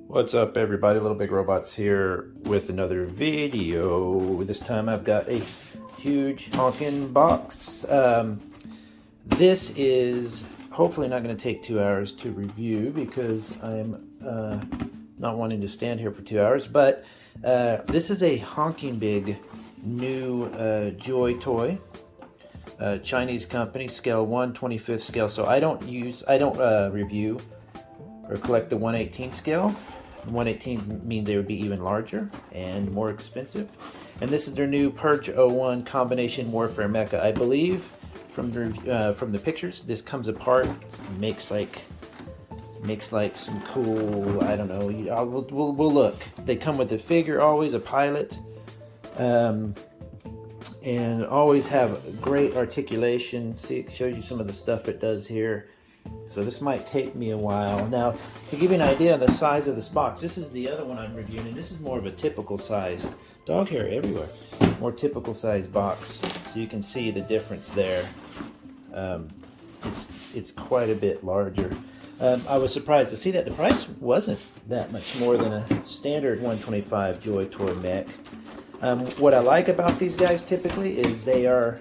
What's up, everybody? Little Big Robots here with another video. This time I've got a huge honking box. This is hopefully not going to take 2 hours to review because I'm not wanting to stand here for 2 hours. But this is a honking big new Joy toy. Chinese company, scale 1/25th scale. So I don't review or collect the 1/18 scale. 1/18 means they would be even larger and more expensive. And this is their new Purge 01 combination warfare mecha. I believe from the pictures, this comes apart, makes like some cool, I don't know. We'll look. They come with a figure, always a pilot, and always have great articulation. See, it shows you some of the stuff it does here. So this might take me a while. Now, to give you an idea of the size of this box, this is the other one I'm reviewing, and this is more of a typical sized, dog hair everywhere, more typical sized box. So you can see the difference there. It's quite a bit larger. I was surprised to see that the price wasn't that much more than a standard 125 Joy toy mech. What I like about these guys typically is they are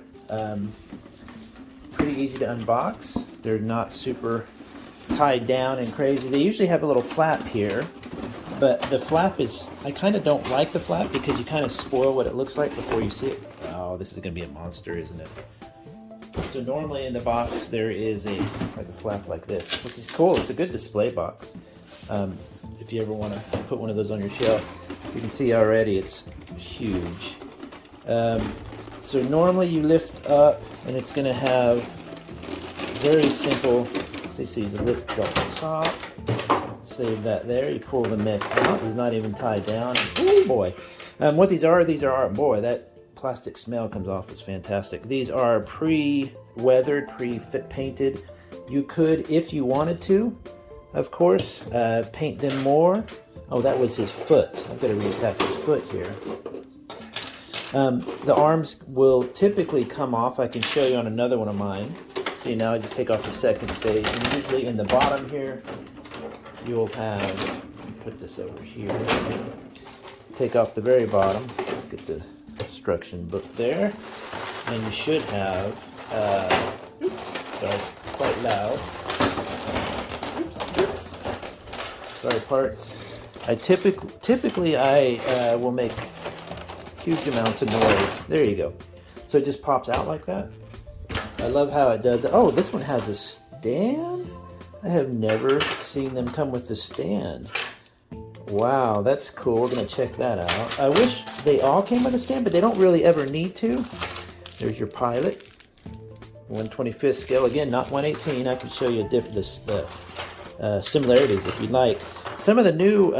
pretty easy to unbox. They're not super tied down and crazy. They usually have a little flap here, but the flap is, I kind of don't like the flap because you kind of spoil what it looks like before you see it. Oh, this is going to be a monster, isn't it? So normally in the box there is a flap like this, which is cool. It's a good display box. If you ever want to put one of those on your shelf, you can see already it's huge. So normally you lift up and it's going to have very simple, see, you lift up the top, save that there, you pull the mech out, it's not even tied down. Oh boy. What these are, boy, that plastic smell comes off, it's fantastic. These are pre-weathered, pre-painted. You could, if you wanted to, of course, paint them more. Oh, that was his foot. I've got to reattach his foot here. The arms will typically come off. I can show you on another one of mine. See, now I just take off the second stage, and usually in the bottom here, you'll have, put this over here, take off the very bottom. Let's get the instruction book there, and you should have, oops, sorry, quite loud. Oops, sorry, parts. I typically I will make huge amounts of noise. There you go. So it just pops out like that. I love how it does. Oh, this one has a stand? I have never seen them come with the stand. Wow, that's cool. We're going to check that out. I wish they all came with a stand, but they don't really ever need to. There's your pilot. 1/25th scale. Again, not 1/18. I can show you similarities if you'd like. Some of the new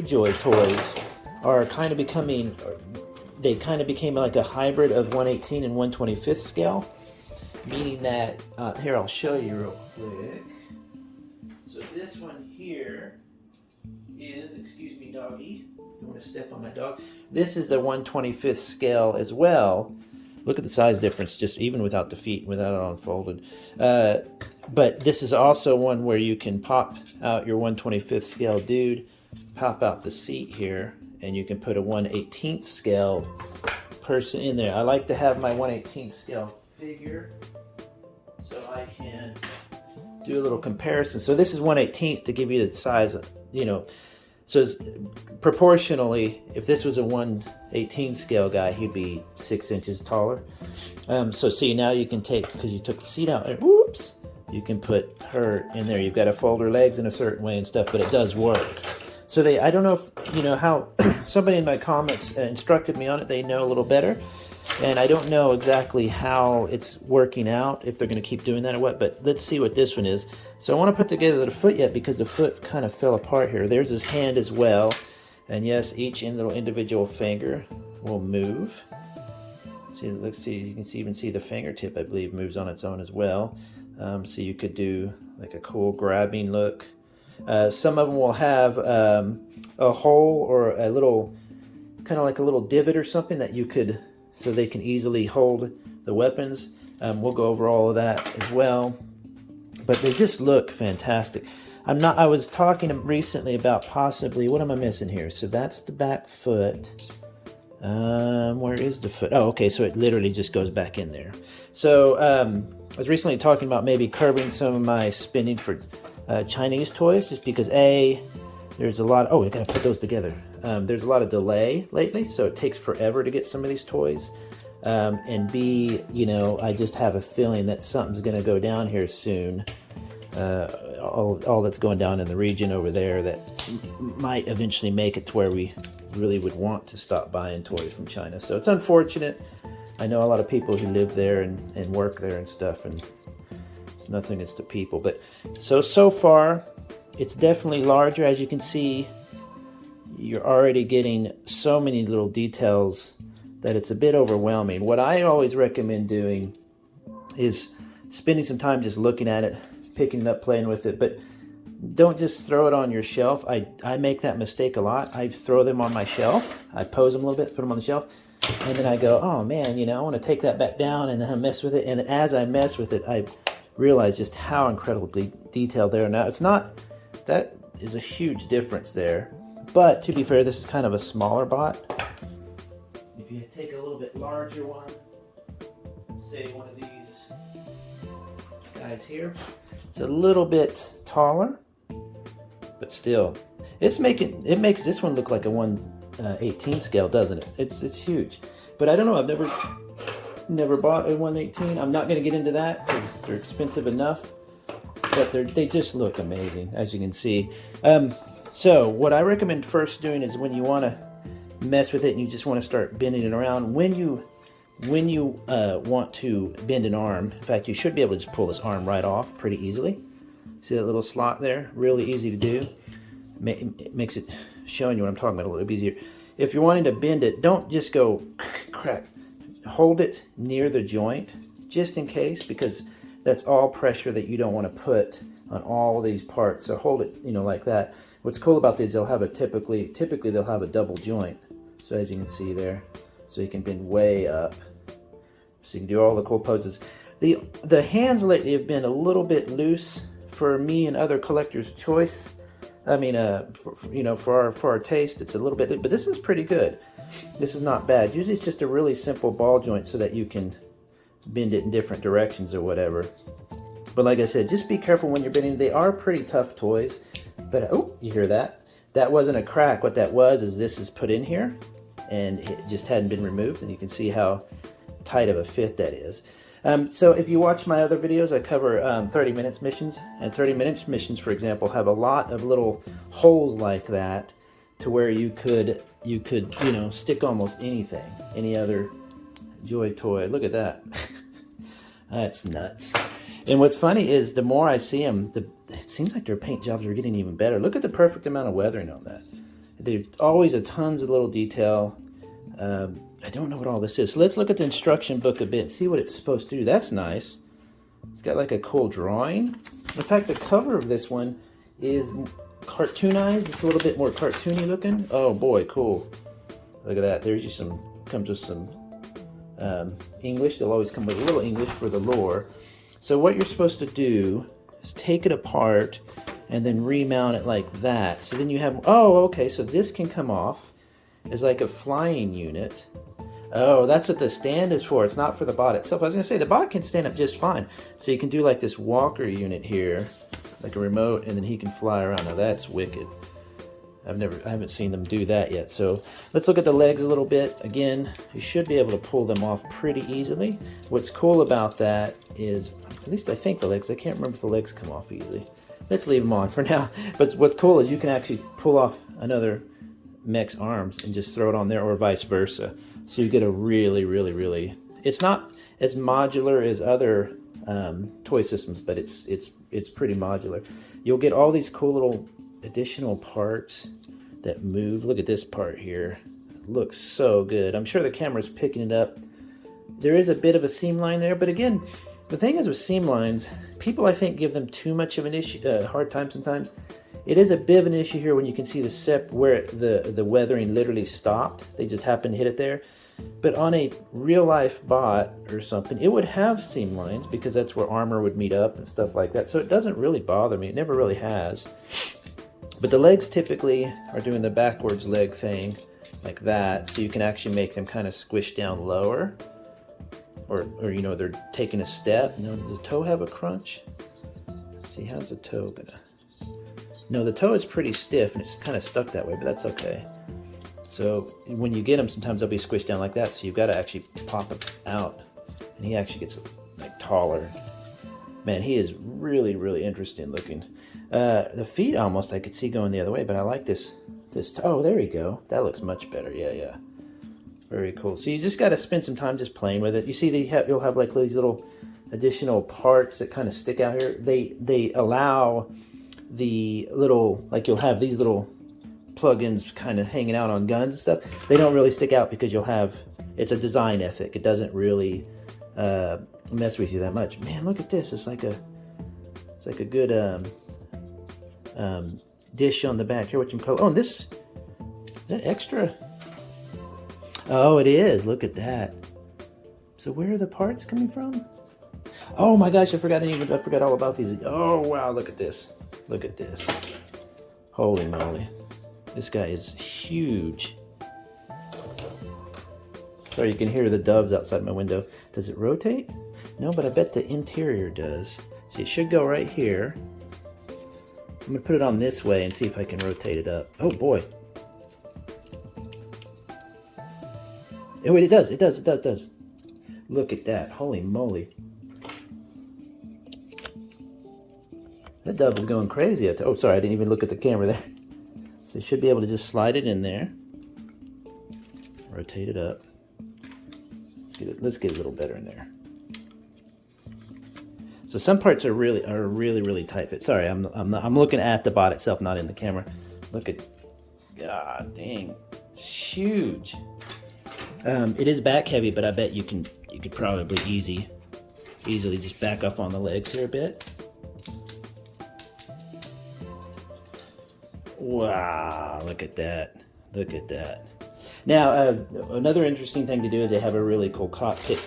Joy toys are kind of becoming, they kind of became like a hybrid of 1/18 and 1/25th scale, meaning that, here, I'll show you real quick. So this one here is, excuse me, doggy, don't want to step on my dog. This is the 1/25th scale as well. Look at the size difference, just even without the feet, without it unfolded. But this is also one where you can pop out your 1/25th scale dude, pop out the seat here, and you can put a 1/18th scale person in there. I like to have my 1/18th scale figure so I can do a little comparison. So this is 1/18th to give you the size of, so it's proportionally, if this was a 1/18 scale guy, he'd be 6 inches taller. So see, now you can take, because you took the seat out there, whoops, you can put her in there. You've got to fold her legs in a certain way and stuff, but it does work. So I don't know if, how somebody in my comments instructed me on it. They know a little better. And I don't know exactly how it's working out, if they're going to keep doing that or what, but let's see what this one is. So I want to put together the foot yet because the foot kind of fell apart here. There's his hand as well. And yes, each little individual finger will move. See, let's see, you can even see the fingertip, I believe, moves on its own as well. So you could do like a cool grabbing look. Some of them will have a hole or a little, kind of like a little divot or something that you could, so they can easily hold the weapons. We'll go over all of that as well. but they just look fantastic. I was talking recently about possibly, what am I missing here? So that's the back foot. Where is the foot? Oh, okay, so it literally just goes back in there. So I was recently talking about maybe curbing some of my spending for Chinese toys, just because there's a lot, oh, I gotta put those together. There's a lot of delay lately, so it takes forever to get some of these toys. And B, you know, I just have a feeling that something's gonna go down here soon. All that's going down in the region over there that might eventually make it to where we really would want to stop buying toys from China. So it's unfortunate. I know a lot of people who live there and work there and stuff, and it's nothing against the people. But so far, it's definitely larger. As you can see, you're already getting so many little details that it's a bit overwhelming. What I always recommend doing is spending some time just looking at it, picking it up, playing with it, but don't just throw it on your shelf. I make that mistake a lot. I throw them on my shelf. I pose them a little bit, put them on the shelf, and then I go, oh man, you know, I want to take that back down, and then I mess with it. And as I mess with it, I realize just how incredibly detailed they are. Now, it's not, that is a huge difference there. But to be fair, this is kind of a smaller bot. If you take a little bit larger one, say one of these guys here, it's a little bit taller, but still, it makes this one look like a 1/18 scale, doesn't it? It's huge. But I don't know, I've never bought a 1/18. I'm not going to get into that because they're expensive enough, but they just look amazing, as you can see. So what I recommend first doing is, when you want to mess with it and you just want to start bending it around, when you want to bend an arm, in fact, you should be able to just pull this arm right off pretty easily. See that little slot there? Really easy to do. It makes it, showing you what I'm talking about, a little bit easier. If you're wanting to bend it, don't just go crack. Hold it near the joint, just in case, because that's all pressure that you don't want to put on all these parts. So hold it, you know, like that. What's cool about these, they'll have a typically they'll have a double joint. So as you can see there, so you can bend way up. So you can do all the cool poses. The hands lately have been a little bit loose for me and other collectors' choice. I mean, for our taste, it's a little bit, but this is pretty good. This is not bad. Usually it's just a really simple ball joint so that you can bend it in different directions or whatever. But like I said, just be careful when you're bending. They are pretty tough toys, but oh, you hear that? That wasn't a crack. What that was is this is put in here and it just hadn't been removed, and you can see how tight of a fit that is. So if you watch my other videos, I cover 30 minutes missions, and 30 minutes missions, for example, have a lot of little holes like that to where you could stick almost anything, any other Joy toy. Look at that. That's nuts. And what's funny is the more I see them, it seems like their paint jobs are getting even better. Look at the perfect amount of weathering on that. There's always tons of little detail. I don't know what all this is. So let's look at the instruction book a bit and see what it's supposed to do. That's nice. It's got like a cool drawing. In fact, the cover of this one is cartoonized. It's a little bit more cartoony looking. Oh boy, cool. Look at that. There's just comes with some English. They'll always come with a little English for the lore. So what you're supposed to do is take it apart and then remount it like that. So then you have, oh, okay, so this can come off as like a flying unit. Oh, that's what the stand is for. It's not for the bot itself. I was going to say, the bot can stand up just fine. So you can do like this walker unit here, like a remote, and then he can fly around. Now that's wicked. I haven't seen them do that yet. So let's look at the legs a little bit. Again, you should be able to pull them off pretty easily. What's cool about that is, at least I think the legs, I can't remember if the legs come off easily. Let's leave them on for now. But what's cool is you can actually pull off another mech's arms and just throw it on there, or vice versa. So you get a really, it's not as modular as other toy systems, but it's pretty modular. You'll get all these cool little additional parts that move. Look at this part here. It looks so good. I'm sure the camera's picking it up. There is a bit of a seam line there, but again, the thing is with seam lines, people I think give them too much of an issue, hard time sometimes. It is a bit of an issue here when you can see where the weathering literally stopped. They just happened to hit it there. But on a real life bot or something, it would have seam lines because that's where armor would meet up and stuff like that. So it doesn't really bother me. It never really has. But the legs typically are doing the backwards leg thing like that. So you can actually make them kind of squish down lower. Or you know, they're taking a step. You know, does the toe have a crunch? Let's see, how's the toe gonna... No, the toe is pretty stiff and it's kind of stuck that way, but that's okay. So when you get them, sometimes they'll be squished down like that. So you've got to actually pop them out. And he actually gets like taller. Man, he is really, really interesting looking. The feet almost I could see going the other way, but I like this. Oh, there you go. That looks much better. Yeah. Very cool. So you just got to spend some time just playing with it. You see, you'll have like these little additional parts that kind of stick out here. They allow the little, like you'll have these little plugins kind of hanging out on guns and stuff. They don't really stick out because you'll have, it's a design ethic. It doesn't really mess with you that much. Man, look at this. It's like a good dish on the back. Here, what you call? Oh, and this, is that extra? Oh, it is. Look at that. So where are the parts coming from? Oh my gosh, I forgot all about these. Oh wow, look at this. Look at this. Holy moly. This guy is huge. Sorry, you can hear the doves outside my window. Does it rotate? No, but I bet the interior does. See, it should go right here. I'm gonna put it on this way and see if I can rotate it up. Oh boy. Oh wait, it does. Look at that, holy moly. That dove is going crazy. Oh, sorry, I didn't even look at the camera there. So you should be able to just slide it in there. Rotate it up. Let's get a little better in there. So some parts are really tight fit. Sorry, I'm looking at the bot itself, not in the camera. Look at, god dang, it's huge. It is back heavy, but I bet you could probably easily just back off on the legs here a bit. Wow, look at that. Look at that. Now, another interesting thing to do is they have a really cool cockpit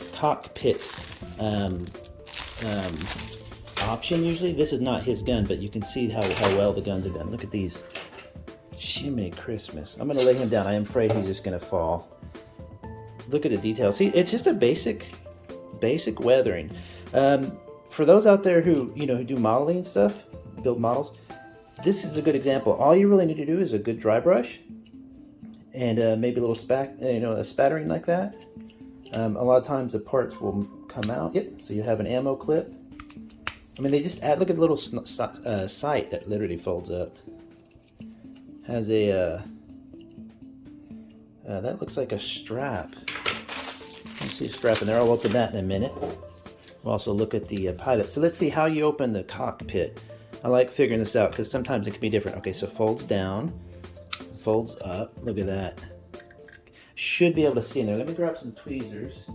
option usually. This is not his gun, but you can see how well the guns are done. Look at these. Jiminy Christmas. I'm going to lay him down. I am afraid he's just going to fall. Look at the details. See, it's just a basic weathering. For those out there who do modeling and stuff, build models, this is a good example. All you really need to do is a good dry brush and maybe a little a spattering like that. A lot of times the parts will come out. Yep. So you have an ammo clip. I mean, they just add. Look at the little sight that literally folds up. Has a that looks like a strap. Let's see a strap in there. I'll open that in a minute. We'll also look at the pilot. So let's see how you open the cockpit. I like figuring this out because sometimes it can be different. Okay, so folds down, folds up. Look at that. Should be able to see in there. Let me grab some tweezers.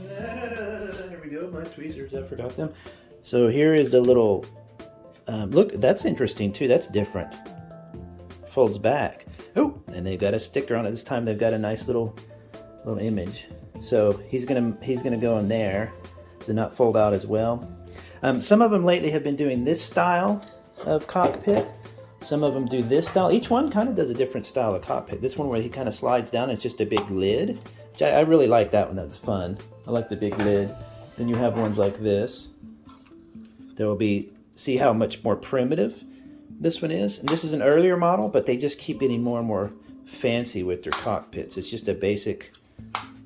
There we go, my tweezers. I forgot them. So here is the little. Look, that's interesting too. That's different. Folds back. Oh, and they've got a sticker on it. This time they've got a nice little image. So he's gonna go in there to not fold out as well. Some of them lately have been doing this style of cockpit. Some of them do this style. Each one kind of does a different style of cockpit. This one where he kind of slides down, it's just a big lid. Which I really like that one. That's fun. I like the big lid. Then you have ones like this. There will be, see how much more primitive this one is. And this is an earlier model, but they just keep getting more and more fancy with their cockpits. It's just a basic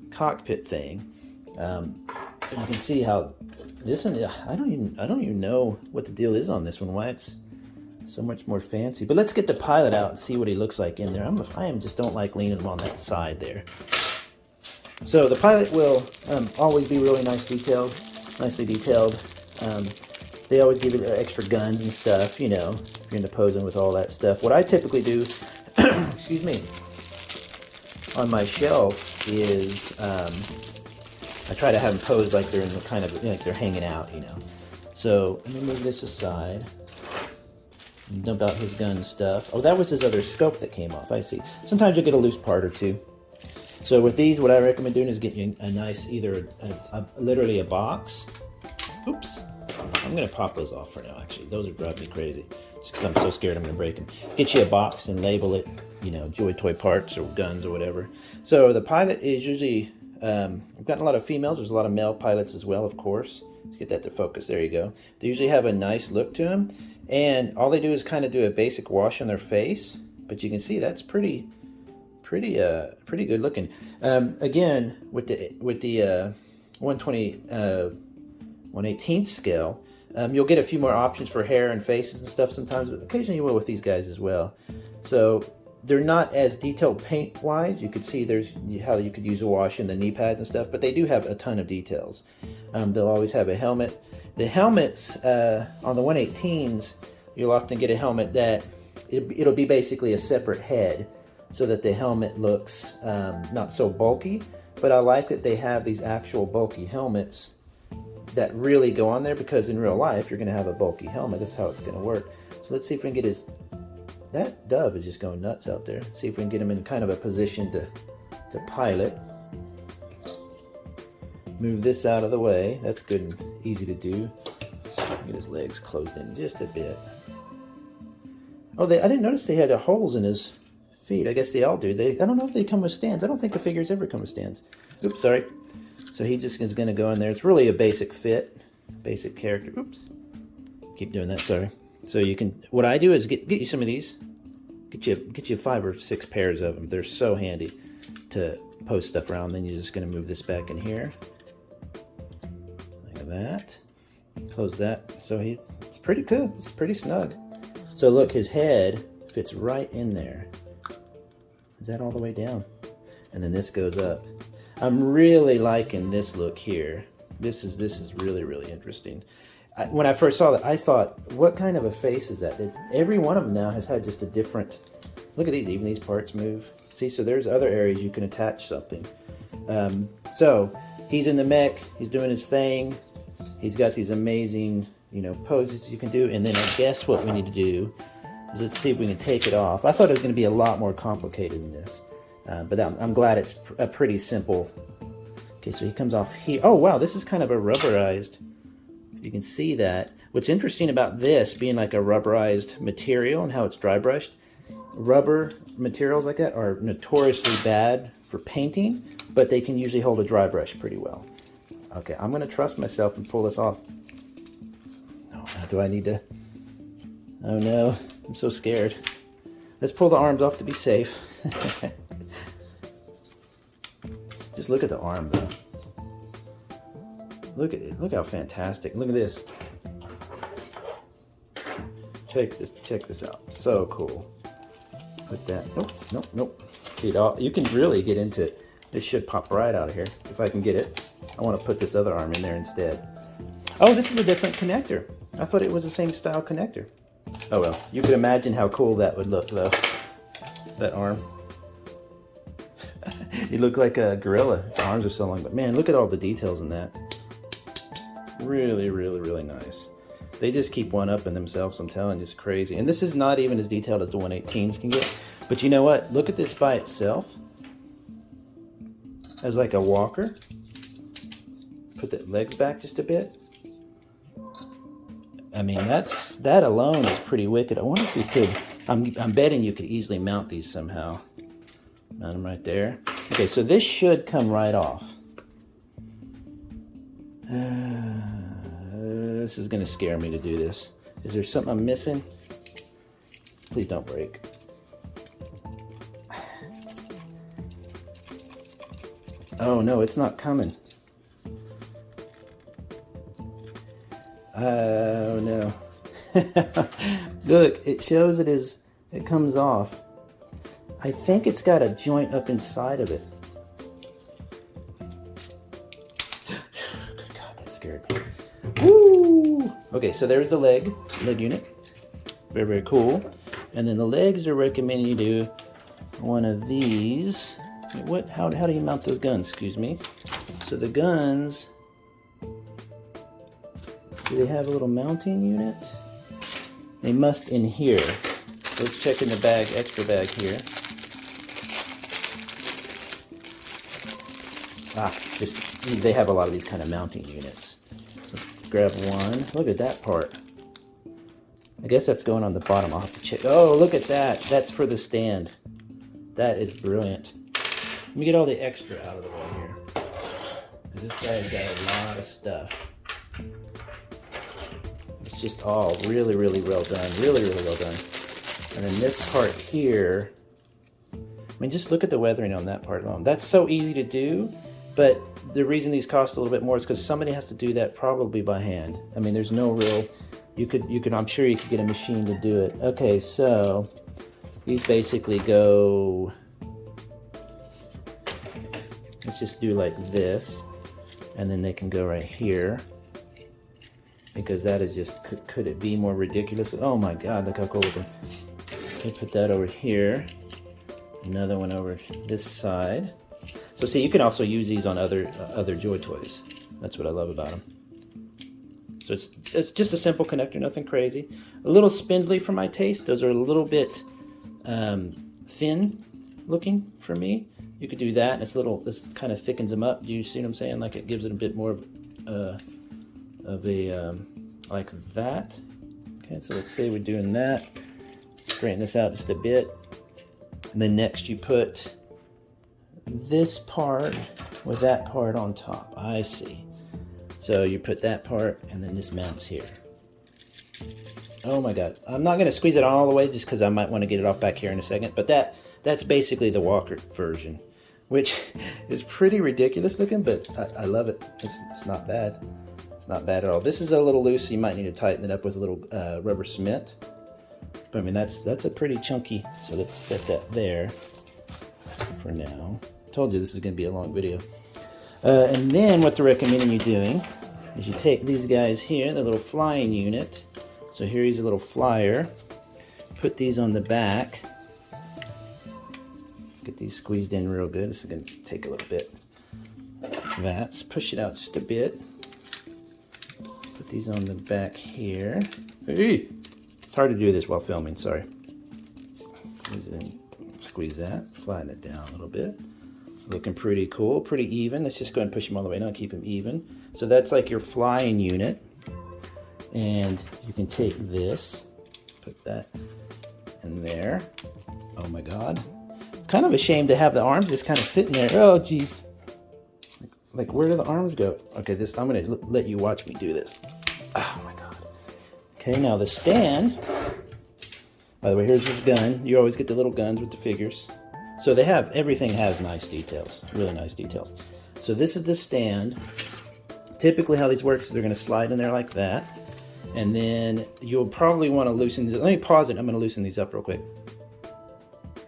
cockpit thing. You can see how this one, I don't even know what the deal is on this one, why it's so much more fancy. But let's get the pilot out and see what he looks like in there. I just don't like leaning him on that side there. So the pilot will always be really nicely detailed. They always give you extra guns and stuff, you know, if you're into posing with all that stuff. What I typically do, excuse me, on my shelf is I try to have them posed like they're in the kind of, like they're hanging out, you know. So let me move this aside. Dump out his gun stuff. Oh, that was his other scope that came off. I see. Sometimes you'll get a loose part or two. So with these, what I recommend doing is getting a nice, either literally a box. Oops. I'm going to pop those off for now, actually. Those are driving me crazy. Just because I'm so scared I'm going to break them. Get you a box and label it, you know, Joy Toy parts or guns or whatever. So the pilot is usually, I've gotten a lot of females. There's a lot of male pilots as well, of course. Let's get that to focus. There you go. They usually have a nice look to them. And all they do is kind of do a basic wash on their face. But you can see that's pretty good looking. Again, with the 120 1/18 scale, you'll get a few more options for hair and faces and stuff sometimes, but occasionally you will with these guys as well. So they're not as detailed paint wise. You could see there's how you could use a wash in the knee pads and stuff, but they do have a ton of details. They'll always have a helmet. The helmets on the 118s, you'll often get a helmet that it'll be basically a separate head, so that the helmet looks not so bulky. But I like that they have these actual bulky helmets that really go on there, because in real life you're going to have a bulky helmet. That's how it's going to work. So let's see if we can get his... That dove is just going nuts out there. See if we can get him in kind of a position to pilot. Move this out of the way. That's good and easy to do. Get his legs closed in just a bit. Oh, I didn't notice they had holes in his feet. I guess they all do. I don't know if they come with stands. I don't think the figures ever come with stands. Oops, sorry. So he just is going to go in there. It's really a basic fit, basic character. Oops. Keep doing that, sorry. So you can, what I do is get you some of these. Get you 5 or 6 pairs of them. They're so handy to post stuff around. Then you're just going to move this back in here. Like that. Close that. So it's pretty good. It's pretty snug. So look, his head fits right in there. Is that all the way down? And then this goes up. I'm really liking this look here. This is really interesting. When I first saw that, I thought, what kind of a face is that? Every one of them now has had just a different... Look at these, even these parts move. See, so there's other areas you can attach something. So he's in the mech, he's doing his thing. He's got these amazing, you know, poses you can do. And then I guess what we need to do is let's see if we can take it off. I thought it was going to be a lot more complicated than this. But I'm glad it's a pretty simple. Okay, so he comes off here. Oh, wow, this is kind of a rubberized. You can see that. What's interesting about this being like a rubberized material and how it's dry brushed, rubber materials like that are notoriously bad for painting, but they can usually hold a dry brush pretty well. Okay, I'm going to trust myself and pull this off. Oh, do I need to? Oh no, I'm so scared. Let's pull the arms off to be safe. Just look at the arm though. Look at it. Look how fantastic. Look at this. Check this out. So cool. Put that. Nope. See, you can really get into it. This should pop right out of here if I can get it. I want to put this other arm in there instead. Oh, this is a different connector. I thought it was the same style connector. Oh well, you could imagine how cool that would look though. That arm. You look like a gorilla. His arms are so long, but man, look at all the details in that. Really nice. They just keep one-upping themselves, I'm telling you, it's crazy. And this is not even as detailed as the 118s can get. But you know what? Look at this by itself. As like a walker. Put the legs back just a bit. I mean, that alone is pretty wicked. I wonder if you could, I'm betting you could easily mount these somehow. Mount them right there. Okay, so this should come right off. This is gonna scare me to do this. Is there something I'm missing? Please don't break. Oh no, it's not coming. Oh no. Look, it shows it comes off. I think it's got a joint up inside of it. Good God, that scared me. Woo! Okay, so there's the leg unit. Very cool. And then the legs, they're recommending you do one of these. What? How do you mount those guns? Excuse me. So the guns, do they have a little mounting unit? They must in here. Let's check in the bag, extra bag here. they have a lot of these kind of mounting units. Let's grab one. Look at that part. I guess that's going on the bottom. I'll have to check. Oh, look at that. That's for the stand. That is brilliant. Let me get all the extra out of the way here, because this guy's got a lot of stuff. It's just all really, really well done. Really, really well done. And then this part here, I mean, just look at the weathering on that part alone. That's so easy to do, but the reason these cost a little bit more is because somebody has to do that probably by hand. I mean, there's no real, you could, I'm sure you could get a machine to do it. Okay, so these basically go, let's just do like this, and then they can go right here, because that is just, could it be more ridiculous? Oh my God, look how cool it is. Okay, put that over here. Another one over this side. So see, you can also use these on other Joy toys. That's what I love about them. So it's just a simple connector, nothing crazy. A little spindly for my taste. Those are a little bit thin looking for me. You could do that, and this kind of thickens them up. Do you see what I'm saying? Like it gives it a bit more of a like that. Okay, so let's say we're doing that. Straighten this out just a bit. And then next you put this part with that part on top. I see. So you put that part, and then this mounts here. Oh my God. I'm not going to squeeze it on all the way just because I might want to get it off back here in a second. But that's basically the Walker version, which is pretty ridiculous looking, but I love it. It's not bad. It's not bad at all. This is a little loose, so you might need to tighten it up with a little rubber cement. But I mean, that's a pretty chunky, so let's set that there for now. Told you this is going to be a long video. And then what they're recommending you doing is you take these guys here, the little flying unit. So here he's a little flyer. Put these on the back. Get these squeezed in real good. This is going to take a little bit. Let's push it out just a bit. Put these on the back here. Hey! It's hard to do this while filming, sorry. Squeeze it in, squeeze that, flatten it down a little bit. Looking pretty cool, pretty even. Let's just go ahead and push them all the way down, keep them even. So that's like your flying unit. And you can take this, put that in there. Oh my God. It's kind of a shame to have the arms just kind of sitting there. Oh geez. Like where do the arms go? Okay, I'm gonna let you watch me do this. Oh my God. Okay, now the stand. By the way, here's this gun. You always get the little guns with the figures. So everything has nice details, really nice details. So this is the stand. Typically how these work is they're gonna slide in there like that. And then you'll probably wanna loosen these. Let me pause it, I'm gonna loosen these up real quick.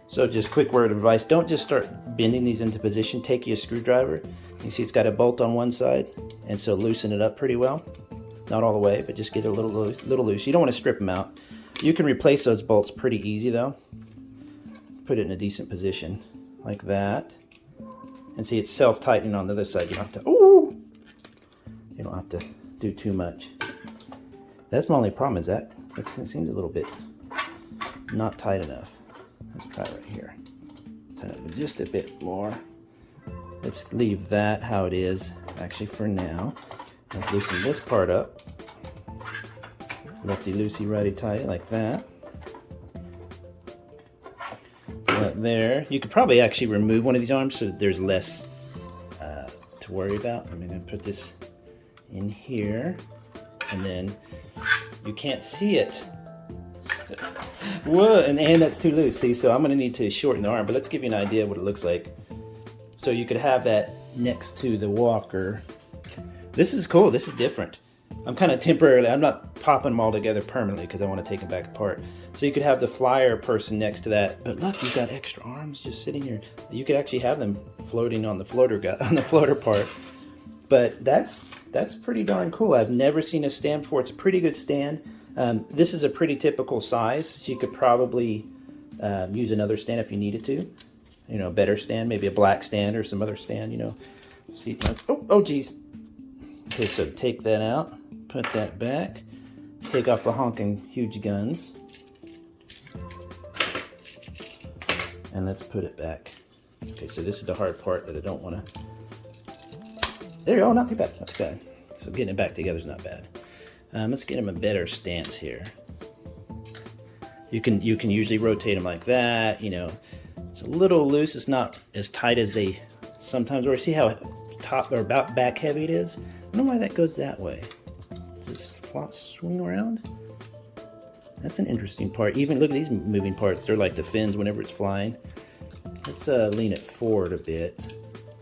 So just quick word of advice, don't just start bending these into position. Take you a screwdriver. You see it's got a bolt on one side, and so loosen it up pretty well. Not all the way, but just get it a little loose. You don't want to strip them out. You can replace those bolts pretty easy though. Put it in a decent position, like that. And see, it's self-tightening on the other side. You don't have to, ooh! You don't have to do too much. That's my only problem, is that it seems a little bit not tight enough. Let's try right here. Tighten it just a bit more. Let's leave that how it is, actually, for now. Let's loosen this part up. Lefty loosey, righty tighty, like that. Right there. You could probably actually remove one of these arms so there's less to worry about. I'm going to put this in here, and then you can't see it. Whoa, and that's too loose. See, so I'm going to need to shorten the arm, but let's give you an idea of what it looks like. So you could have that next to the Walker. This is cool. This is different. I'm kind of temporarily, I'm not popping them all together permanently because I want to take them back apart. So you could have the flyer person next to that, but look, you've got extra arms just sitting here. You could actually have them floating on the floater part. But that's pretty darn cool. I've never seen a stand before. It's a pretty good stand. This is a pretty typical size, so you could probably use another stand if you needed to. You know, a better stand, maybe a black stand or some other stand, you know. See, oh geez. Okay, so take that out, put that back, take off the honking huge guns, and let's put it back. Okay, so this is the hard part that I don't want to There you go. Not too bad. Not too bad. So getting it back together is not bad. Let's get him a better stance here. You can usually rotate them like that. You know, it's a little loose. It's not as tight as they sometimes are. See how top or about back heavy it is? I don't know why that goes that way. Just swing around. That's an interesting part. Even look at these moving parts. They're like the fins whenever it's flying. Let's lean it forward a bit,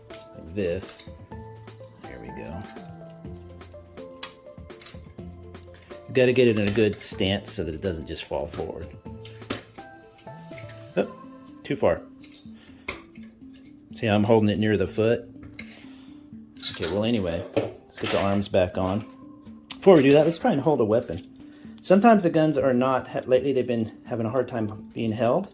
like this. There we go. You've got to get it in a good stance so that it doesn't just fall forward. Oh, too far. See how I'm holding it near the foot? Okay, well anyway, let's get the arms back on. Before we do that, let's try and hold a weapon. Sometimes the guns are not, lately they've been having a hard time being held.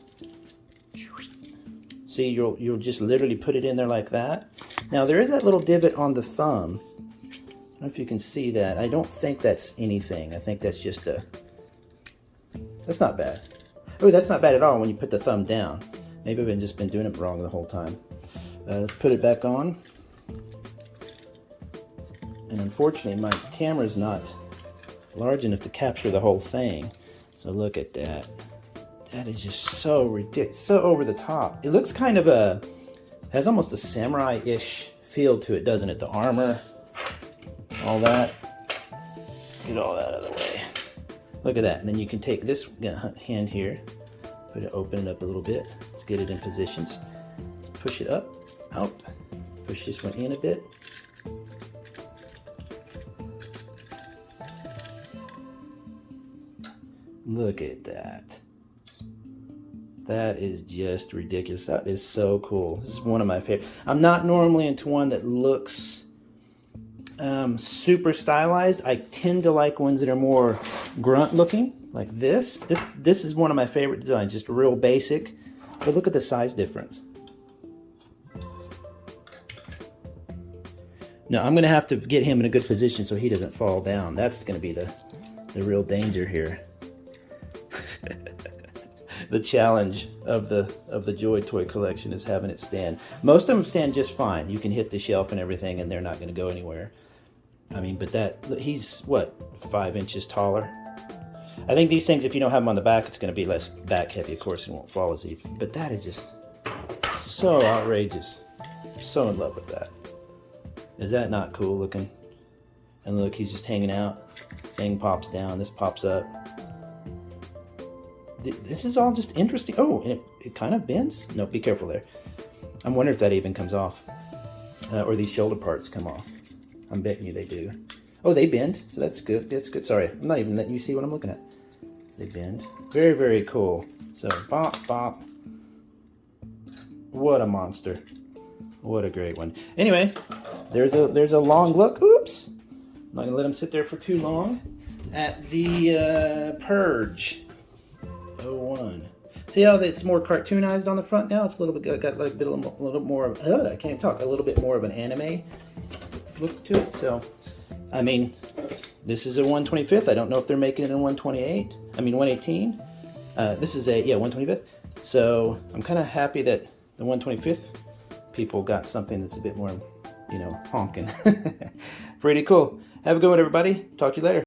See, you'll just literally put it in there like that. Now there is that little divot on the thumb. I don't know if you can see that. I don't think that's anything. I think that's just that's not bad. Oh, that's not bad at all when you put the thumb down. Maybe I've just been doing it wrong the whole time. Let's put it back on. And unfortunately, my camera's not large enough to capture the whole thing. So look at that. That is just so ridiculous, so over the top. It looks kind of has almost a samurai-ish feel to it, doesn't it? The armor, all that. Get all that out of the way. Look at that. And then you can take this hand here, open it up a little bit. Let's get it in positions. Push it up, out. Push this one in a bit. Look at that. That is just ridiculous. That is so cool. This is one of my favorite. I'm not normally into one that looks super stylized. I tend to like ones that are more grunt looking, like this. This is one of my favorite designs, just real basic. But look at the size difference. Now I'm gonna have to get him in a good position so he doesn't fall down. That's gonna be the real danger here. The challenge of the Joy toy collection is having it stand. Most of them stand just fine. You can hit the shelf and everything and they're not going to go anywhere. I mean, but he's what, 5 inches taller? I think these things, if you don't have them on the back, it's going to be less back heavy, of course, and won't fall as easy. But that is just so outrageous. I'm so in love with that. Is that not cool looking? And look, he's just hanging out. Thing pops down, this pops up. This is all just interesting. Oh, and it kind of bends? No, be careful there. I'm wondering if that even comes off. Or these shoulder parts come off. I'm betting you they do. Oh, they bend, so that's good. That's good. Sorry, I'm not even letting you see what I'm looking at. They bend. Very, very cool. So, bop, bop. What a monster. What a great one. Anyway, there's a long look. Oops. I'm not going to let them sit there for too long. At the Purge. 01. See how it's more cartoonized on the front now? It's a little bit got like a little more of I can't even talk. A little bit more of an anime look to it. So, I mean, this is a 125th. I don't know if they're making it in 128. I mean 118. This is a 125th. So I'm kind of happy that the 125th people got something that's a bit more, you know, honking. Pretty cool. Have a good one, everybody. Talk to you later.